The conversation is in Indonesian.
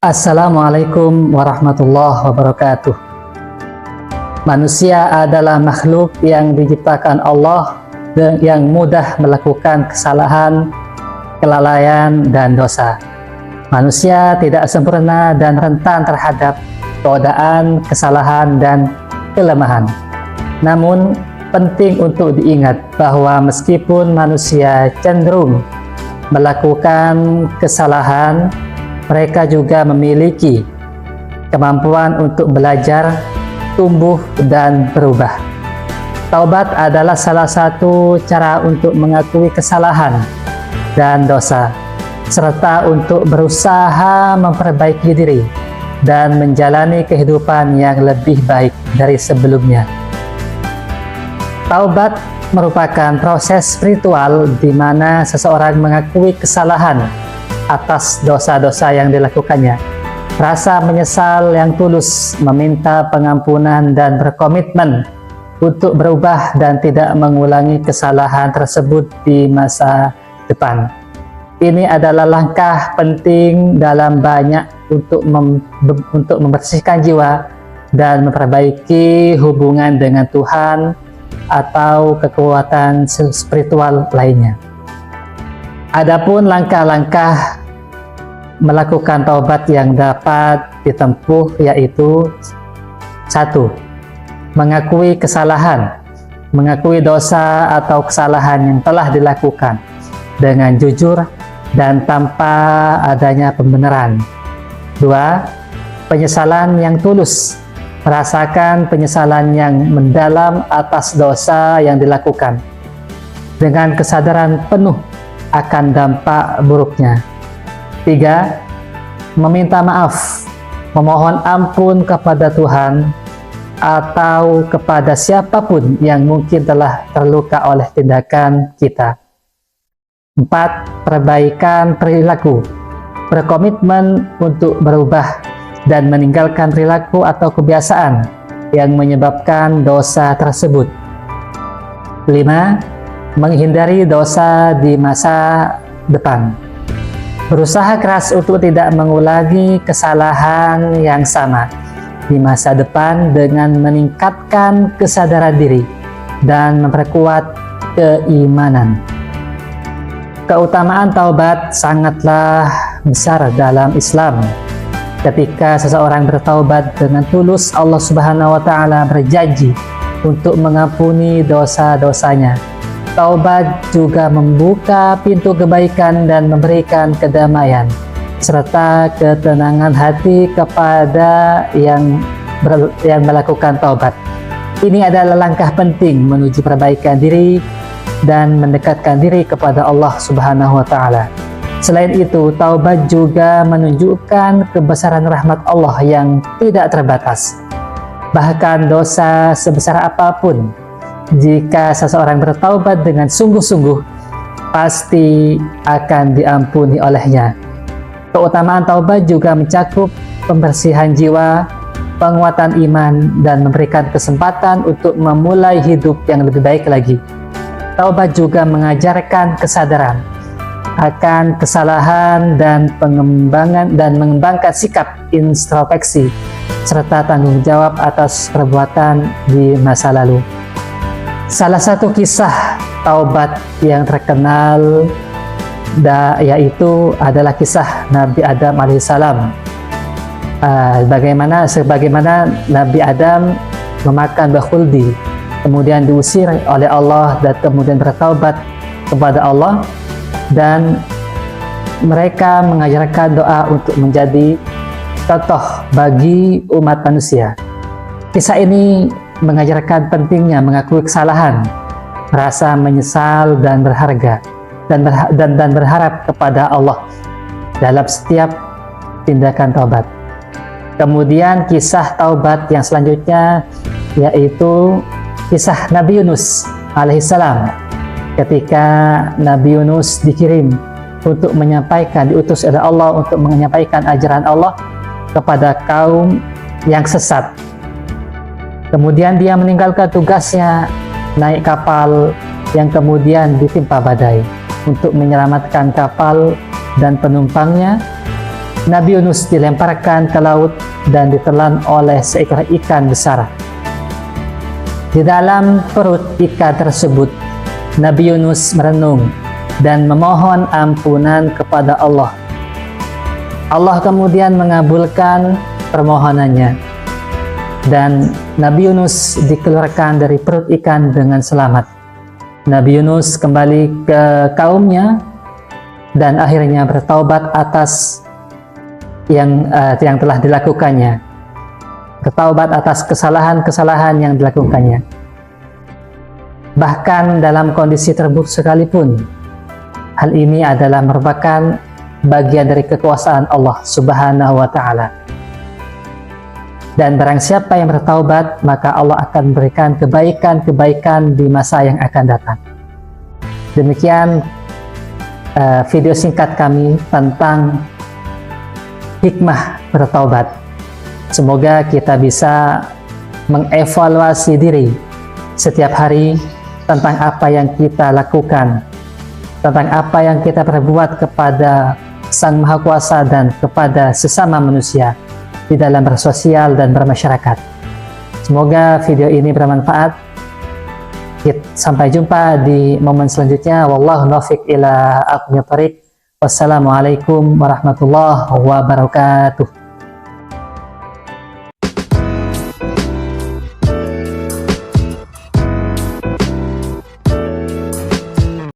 Assalamualaikum warahmatullahi wabarakatuh. Manusia adalah makhluk yang diciptakan Allah dan yang mudah melakukan kesalahan, kelalaian, dan dosa. Manusia tidak sempurna dan rentan terhadap godaan, kesalahan, dan kelemahan. Namun, penting untuk diingat bahwa meskipun manusia cenderung melakukan kesalahan, mereka juga memiliki kemampuan untuk belajar, tumbuh, dan berubah. Taubat adalah salah satu cara untuk mengakui kesalahan dan dosa, serta untuk berusaha memperbaiki diri dan menjalani kehidupan yang lebih baik dari sebelumnya. Taubat merupakan proses spiritual di mana seseorang mengakui kesalahan atas dosa-dosa yang dilakukannya, rasa menyesal yang tulus, meminta pengampunan, dan berkomitmen untuk berubah dan tidak mengulangi kesalahan tersebut di masa depan. Ini adalah langkah penting dalam banyak untuk membersihkan jiwa dan memperbaiki hubungan dengan Tuhan atau kekuatan spiritual lainnya. Adapun langkah-langkah melakukan taubat yang dapat ditempuh yaitu 1. Mengakui kesalahan, mengakui dosa atau kesalahan yang telah dilakukan dengan jujur dan tanpa adanya pembenaran. 2. Penyesalan yang tulus, merasakan penyesalan yang mendalam atas dosa yang dilakukan dengan kesadaran penuh akan dampak buruknya. 3. Meminta maaf, memohon ampun kepada Tuhan atau kepada siapapun yang mungkin telah terluka oleh tindakan kita. 4. Perbaikan perilaku, berkomitmen untuk berubah dan meninggalkan perilaku atau kebiasaan yang menyebabkan dosa tersebut. 5. Menghindari dosa di masa depan, berusaha keras untuk tidak mengulangi kesalahan yang sama di masa depan dengan meningkatkan kesadaran diri dan memperkuat keimanan. Keutamaan taubat sangatlah besar dalam Islam. Ketika seseorang bertaubat dengan tulus, Allah Subhanahu wa Ta'ala berjanji untuk mengampuni dosa-dosanya. Taubat juga membuka pintu kebaikan dan memberikan kedamaian serta ketenangan hati kepada yang melakukan taubat. Ini adalah langkah penting menuju perbaikan diri dan mendekatkan diri kepada Allah Subhanahu wa Ta'ala. Selain itu, taubat juga menunjukkan kebesaran rahmat Allah yang tidak terbatas. Bahkan dosa sebesar apapun, jika seseorang bertaubat dengan sungguh-sungguh, pasti akan diampuni olehnya. Keutamaan taubat juga mencakup pembersihan jiwa, penguatan iman, dan memberikan kesempatan untuk memulai hidup yang lebih baik lagi. Taubat juga mengajarkan kesadaran akan kesalahan dan mengembangkan sikap introspeksi serta tanggung jawab atas perbuatan di masa lalu. Salah satu kisah taubat yang terkenal yaitu adalah kisah Nabi Adam alaihissalam. Sebagaimana Nabi Adam memakan buah khuldi, kemudian diusir oleh Allah dan kemudian bertaubat kepada Allah, dan mereka mengajarkan doa untuk menjadi contoh bagi umat manusia. Kisah ini mengajarkan pentingnya mengakui kesalahan, merasa menyesal dan berharga, dan berharap kepada Allah dalam setiap tindakan taubat. Kemudian kisah taubat yang selanjutnya yaitu kisah Nabi Yunus alaihissalam. Ketika Nabi Yunus dikirim untuk diutus oleh Allah untuk menyampaikan ajaran Allah kepada kaum yang sesat. Kemudian dia meninggalkan tugasnya naik kapal yang kemudian ditimpa badai untuk menyelamatkan kapal dan penumpangnya Nabi Yunus dilemparkan ke laut dan ditelan oleh seekor ikan besar. Di dalam perut ikan tersebut, Nabi Yunus merenung dan memohon ampunan kepada Allah. Allah kemudian mengabulkan permohonannya, dan Nabi Yunus dikeluarkan dari perut ikan dengan selamat. Nabi Yunus kembali ke kaumnya dan akhirnya bertaubat atas yang telah dilakukannya, bertaubat atas kesalahan-kesalahan yang dilakukannya. Bahkan dalam kondisi terburuk sekalipun, hal ini adalah merupakan bagian dari kekuasaan Allah Subhanahu wa Ta'ala. Dan barang siapa yang bertaubat, maka Allah akan memberikan kebaikan-kebaikan di masa yang akan datang. Demikian video singkat kami tentang hikmah bertaubat. Semoga kita bisa mengevaluasi diri setiap hari tentang apa yang kita lakukan, tentang apa yang kita perbuat kepada Sang Maha Kuasa dan kepada sesama manusia di dalam bersosial dan bermasyarakat. Semoga video ini bermanfaat. Sampai jumpa di momen selanjutnya. Wallahu muwaffiq ila aqwamit thoriq. Wassalamualaikum warahmatullahi wabarakatuh.